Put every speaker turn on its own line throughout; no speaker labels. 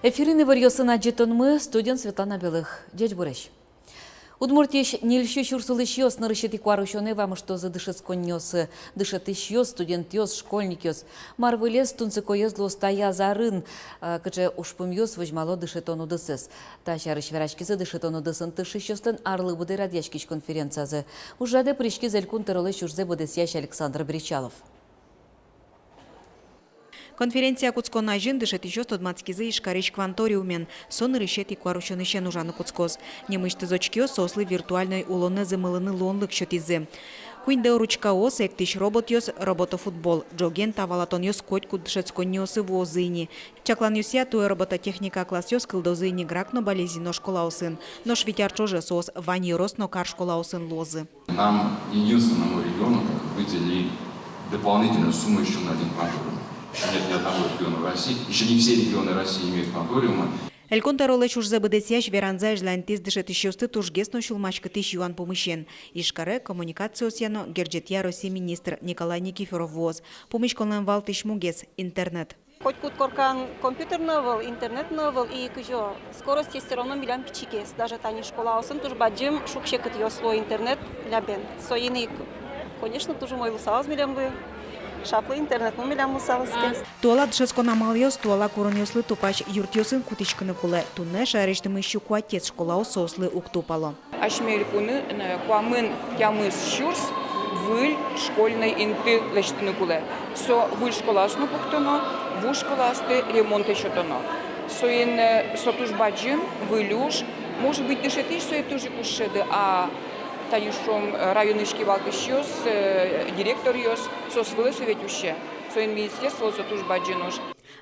Эфирины варьосына жетонмы студент Светлана Белых. Дядь Бурещ. Удмуртиш нельщу чурсулыш ёс нарышет и кварущёны вам, что за дышет конёс, дышет ещё студент ёс, школьник ёс. Марвылес тунцыко ёзло стая зарын, кыче ушпым ёс возьмало дышет он удысыс. Тачарыш верачкизы дышет он удысын тышыш ёстын арлы буды радьячкич конференциязы. Ужаде пришки зелькун тырылыш урзе будесящ Александр Бричалов.
Конференция Куцкона жин дышет еще 120 ишкарич кванториумен, сон решет и кварущенышен ужаны Куцкоз. Немышты зочкио сослы виртуальной улоны замылыны лонлык счетизы. Куинде ручка ос эктиш робот ёс роботофутбол. Джоген тавалатон ёс котьку дышецконёсы возыни. Чаклан ёся туе робототехника класс ёс кылдозыни гракно болезино школа усын. Но швитярчоже сос вани росно кар школа усын лозы.
Нам единственному региону выделили дополнительную сумму еще на один кванториум. Еще нет ни одного региона в России, еще не все регионы России имеют кванториумы.
Эльконтаролы чужза бдесяш веранза жлантиз дышет ищёсты тужгесно шулмачка тысяч юан помыщен. Ишкаре коммуникациосяно герджетья России министр Николай Никифоров воз. Помощь колен вал тышмугес интернет.
Хоть куткоркан компьютер новый, интернет новый и кжо. Скорость все равно милям пичикес. Даже тани школа осын туж баджим шукшекат ёсло интернет лябен. Соины, конечно, тоже мой лусалаз милям бы. Шаплы интернет, ну милям лусалазке.
Туала дышескона малёс, туала куронёслы тупач юртёсын кутичканы куле. Тунне шарештымы щуку отец школа осослы уктупало.
Ашмелькуны куамын ямыс щурс выль школьной инты лештыны куле. Со выль школасну пуктоно, ву школасты ремонт еще тоно. Соин сотуж баджим вылюш, может быть дышетиш, со это уже кушеды, а танюшом районышки валкыщёс, директор ёс, сосвылы советюще. Соин министерство сотуж баджинош.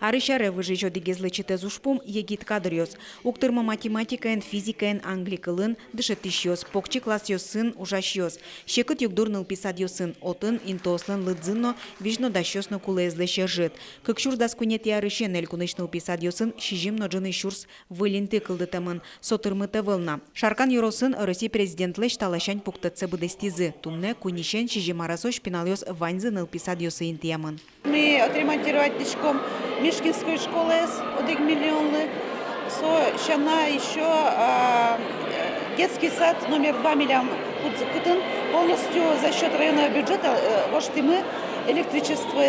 Арышаре выжижо дигезлы читезушпум егит кадрёс. Уктырма математикаен, физикаен, англикылын дышетишёс, покчи класс ёсын ужашёс. Щекыт югдурныл писад ёсын, отын интослын лыдзынно вижно дащёсно кулезлэше жит. Как шур даскунет ярышен элькунычныл писад ёсын, шижим ноджыны шурс вылинты кылдытамын, сотырмыты вылна. Шаркан юросын Россия президентлэш талашань пуктатсы быдестизы. Тумне кунишен шижим арасош пинал ёс ваньзыныл писад ёсы интиямын.
Мы отремонтировать дешком Мишкинской школы с 1 миллион. Щана еще детский сад номер 2 миллион кутын полностью за счет районного бюджета вошли мы электричество.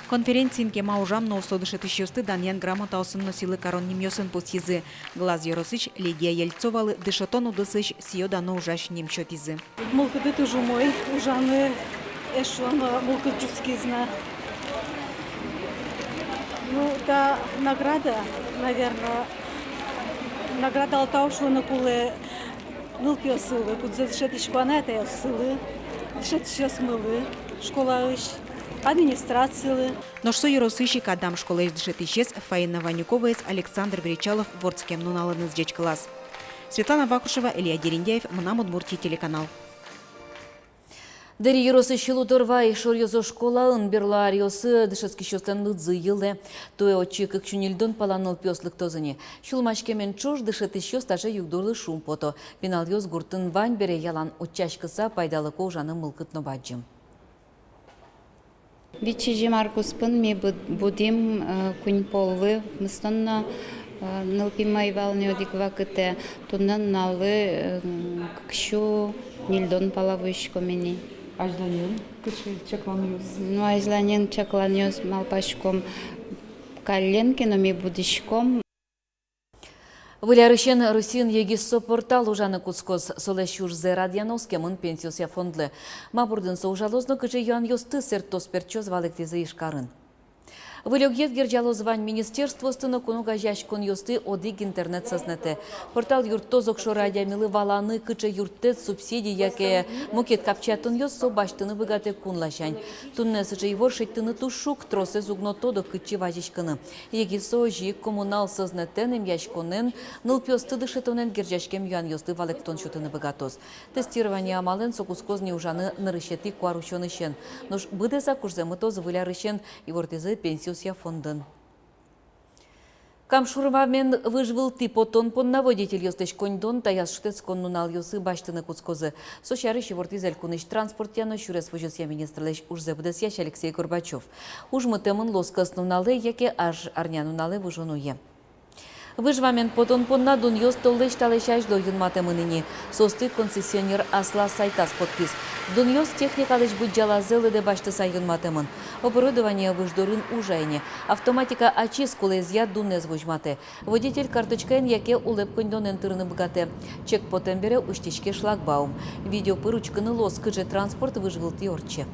Конференциинке маужам но услодышет ищёсты даньян грамота осын носилы корон немёсын пустизы. Глаз Еросыч Лидия Ельцовалы дышатон удысыч сиё дано ужаш немчётизы.
Мулкыды тоже мой ужаны эшона мулкыджуски зна. Ну, та награда, наверное, награда алтаушлы на куле нылки осылы, куд задышетич планета осылы, дышетич осмылы, школа ищ, администрациялы.
Но что Еросыщик Адам школа дышетичес, Фаина Ванюкова, Александр Бричалов, Вордским нуналын из класс. Светлана Вакушева, Илья Дерендяев, Мнам Удмуртий телеканал.
Дери Еросы Шилуторвай шорьозо школаын берлариосы дышескищёстен лыдзы йылы. Туэ очи как чунильдон паланыл пёслык тозыни. Шулмашкемен чуш дышетищёс таже югдурлы шум пото. Пинал ёс гуртын вань бере ялан отчашкыса пайдалы коужаны мылкытно баджым.
Вичижи Маркуспын ми будим кунь полвы мыстонно нылпимай валнёдик вакыте туннан налы кшу нильдон палавышко мени.
Ажланен, кычы чакланёс.
Ну, ажланен чакланёс малпашком калленкино ми будишком.
Вылярышен Русин егиссо портал ужаны Куцкоз солещурзе радиановскемын пенсиося фондлы. Мабурдын соужалозно кычы юан ёсты сертос перчоз валектизы ишкарын. Вылёгет герджалозвань министерство стыно кунуга жашкон ёсты одик интернет сознете. Портал юрттозок шорадямилы валаны кычы юрттет субсидий яке мукет капчатын ёссо баштыны быгате кунлашань. Тунне сычы его шеттыны тушук тросе зугно тодо кычы важишканы. Егисо жик коммунал сознетен яшконен нылпёсты дышетонен герджашкем юан ёсты валектон шутыны быгатоз. Тестирование амален сокускозни ужаны нарышети куарущонышен. Нош быдеса курземытоз вылярышен и вортизы пенсию фондын. Камшурвамен выжвыл типотон поннаводитель ёстеч коньдон таяс штец коннунал ёсы баштыны Куцкозы. Сошярыщи вортизель куныш транспорт яно шурес выжесья министрлеш ужзе бдесьяш Алексей Горбачев. Ужмы темын лоска основнале, яке аж арнянуналы выжонуе. Выжвамен потон понна дуньёс толлыш талешаш до юнматы мыныни. Состы концессионер Асла Сайтас подпис. Дуньёс техникалыш буджала зелыде баштыса юнматымын. Оборудование выждорын ужайне. Автоматика ачис кулезья дуннез выжматы. Водитель карточкаен яке улепконь донен тырны бгате. Чек потембере уштичке шлагбаум. Видео пыручканы лос кыже транспорт выжвылты орче.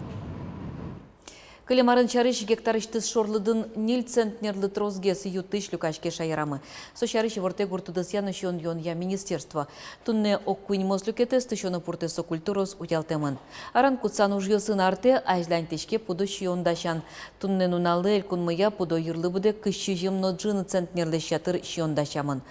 Кылемарын чарыш гектарыштыз шорлыдын нил центнерлы трозгес ютыш люкашке шайрамы. Сочарыш ворте гуртудыс янышон йон я министерство. Тунне оккуин мослюкетес тышоны пуртесо культурос утялтемын. Аран кутсан ужьосын арте айжлантешке пудош йондашан. Тунне нуналы элькунмыя пудо юрлы буде кышчы жемно джины центнерлы шатыр шьондашамын.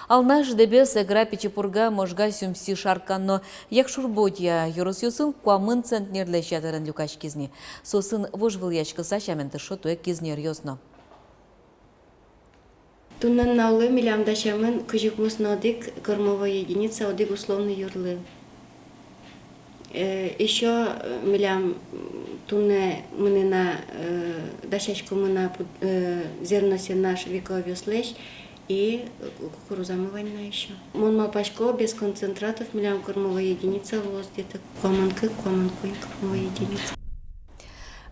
Алнаш дебес эгра печепурга можга сюмси шарканно як шурботья юросюсын куамын центнерле шатырын люкаш кизни. Сосын вожвыл ячкыса шаменты шотуэ кизнер ёсно.
Туннан наулы милямдашамын кыжыкмус нодик кормовая единица одик условный юрлы. Еще милям тунне мынына дашачку мына зерносенаш вековью слэш и кукурузамывание еще. Монма пашко без концентратов милям кормовая единица лос где-то куаманку кормовая единица.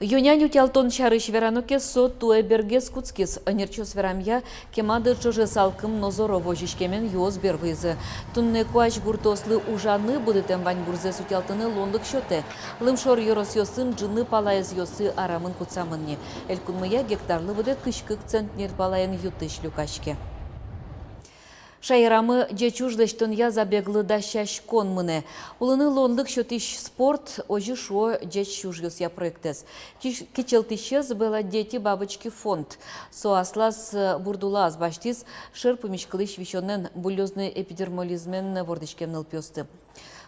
Юняню тялтон чарыш верануке со туэбергес куцкис. Нерчос верамья кемады чоже салкым нозоро вожишкемен юоз бервызы. Тунне куач гуртослы ужаны будетем вань бурзе сутялтыны лондык шоте. Лымшор йорос йосын джыны палайыз йосы арамын куцамынни. Элькунмыя гектарлы будет кышкык центнер палайын ютыш люкашке. Шайрамы жечуждыштын я забеглы дащаш конмыне. Улыны лондык шотиш спорт ожи шо жечужгыс я проектес. Кичелтишез была дети бабочки фонд. Соаслас бурдулас баштис шерпымиш кылыш вещенен булезный эпидермолизмен вордышкем нылпёсты.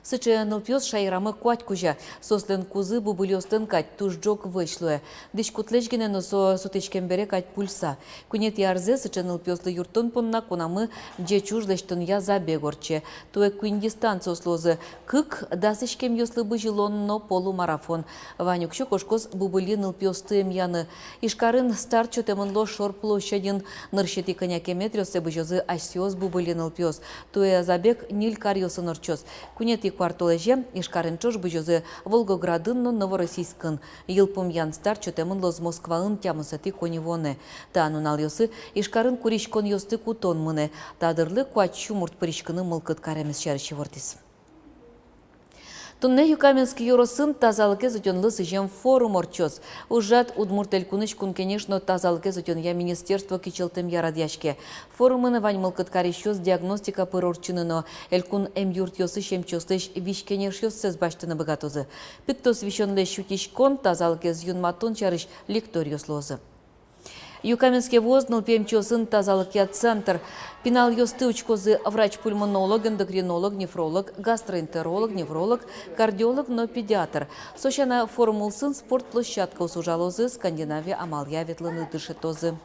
Сыче нылпёс шайрамы куать кужа. Сослен кузы бубылёстын кать тужжок вышлуе. Дыш кутлешгене носо сутечкен бере кать пульса. Кунет ярзе сыче нылпёслы юртон понна кунамы жечуждыштын я забегорче. Туэ куиндистан сослозы кык дасышкем ёслы быжилонно полумарафон. Ванюкшо кошкос бубыли нылпёстым яны. Ишкарын старчо темынло шор площадин нырщети конякеметрёсы быжозы асёс бубыли нылпёс. Туэ забег ниль карьосы норчос. Кунет квартолеже Ишкарынчош быжозы Волгоградынно Новороссийскын. Йылпым ян старчо темын лоз Москваын тямысати коневоне. Та нунал йосы Ишкарын куришкон йосты кутон мыне. Тадырлы куачу мурт пыришкыны мылкыт каремес чарышы вортис. Тунне Юкаменский юросын тазалыке зутенлы сыжем форум орчос. Ужат удмурт элькуныш кун, конечно, тазалыке зутен я министерство кичелтем ярадяшке. Форумыны вань мылкыткарищос диагностика пырорчыныно. Элькун юрт йосы шемчостыш вишкенеш йоссез баштыны богатозы. Пиктос вишенле шутишкон тазалыке зюнматон чарыш лекториос лозы. Юкаменский воз нылпемчосын тазалыкя центр. Пинал йосты учкозы врач-пульмонолог, эндокринолог, нефролог, гастроэнтеролог, невролог, кардиолог, но педиатр. Сощана формулсын спортплощадка усужалозы Скандинавия амалия ветлыны дышетозы.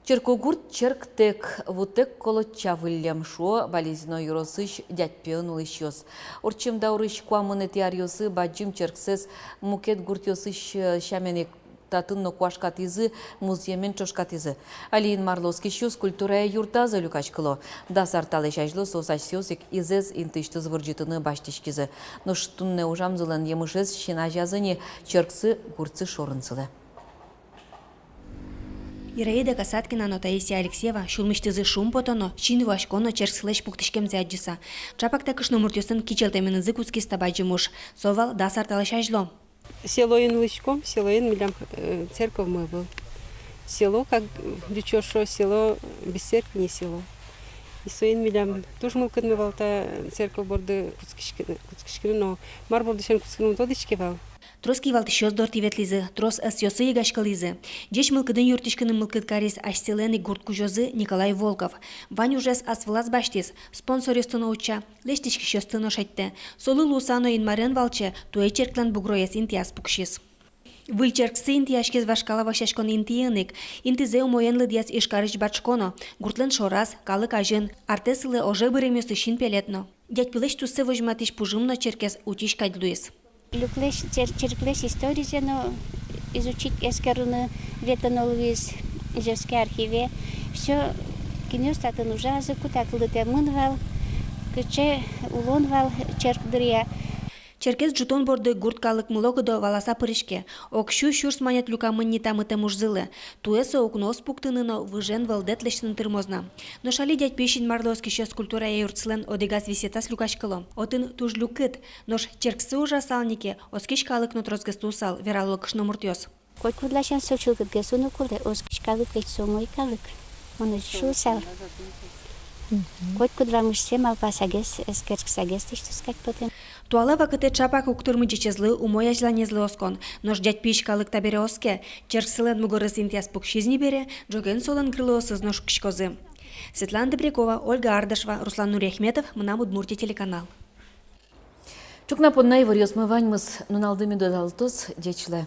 Черкогурт черктек вутек колотча выльям шо болезненно юросыш дядьпен улыщос. Орчим даурыш куамыны тиарьосы баджим черксес мукет гуртьосыш шаменек татын куашкатизы, муземен чошкатизы. Алиин Марловский щус культура юртазы люкачкыло. Дасар талешажлы сосачсёсик изез интыштыз вырджитыны баштишкизы. Но штунне ужамзылын емышез щина жазыни черксы гурцы шорынсылы.
Ираида Касаткина, но Таисия Алексеева, шулмыштызы шум потоно, чин вашконо черксылеш пуктышкем зяджиса. Чапакта кышно муртёсын кичелтеменызы куцки стабайджимуш. Совал дасар талешажло.
Село Инлычком, село Ин, милям церковь мой был. Село, как дичошо, село без церкви не село. И соин милям тоже мыл кадмевал та церковь борды куцкишкины, но мар борды шен куцкины тодичкевал.
Троски валтышёс дорти ветлизы, трос асёсы егашкализы. Деш мылкыдын юртишканы мылкыткарис аштелены гурткужозы Николай Волков. Вань ужес асвлас баштис, спонсорёстыны уча, лештишки шёстыны шайтты. Солы лусано инмарен валче, туэ черклан бугрояс интиас пукшис. Выльчерксы интиашкез вашкала вашашкон интиеник, интизе умоенлы диас ишкарыч бачконо, гуртлен шорас, калы кажын, артесылы оже быремёсы шин пелетно. Дядь пилеш тусы вожматиш пужымно черкес утиш кайдлуис.
Черклеш истории, но изучить эскерны ветонолвиз, Ижевской архиве. Все мишкинёс татын ужазы кутакылы темын вал, кыче улон вал черкдырия.
Черкес жутон борды гурткалык мулогыдо валаса пырышке. Окшу шурс манят люкамын нитамыты мужзылы. Туэсо окнос пуктыныно выжен валдетлешнын тырмозна. Но шали дядь пищин марлоски щё скульптура юрцлен одегас висетас люкашкало. Отын туж люкыт, нош черксы ужасалнике оскиш калык нотрозгасту сал вералок шномуртёс.
Кой кудлашан сочулгыт гесуну куле оскиш калык ведь сомой калык. Он шу сал. Кой кудрамышсе малпасагес эскерксагес тиштускать потом.
Туала вакыте чапак уктырмы чечезлы умоя жланезлы оскон. Нож дядь пищ калык табере оске, черксылен мугоры синтяс пукшизни бере, джоген солен крыло сызнож кшкозы. Светлана Добрякова, Ольга Ардашева, Руслан Нурехметов, Мына Удмуртия телеканал.
Чукна поднай варьёс мываньмыз нуналдыми додалтос дечле.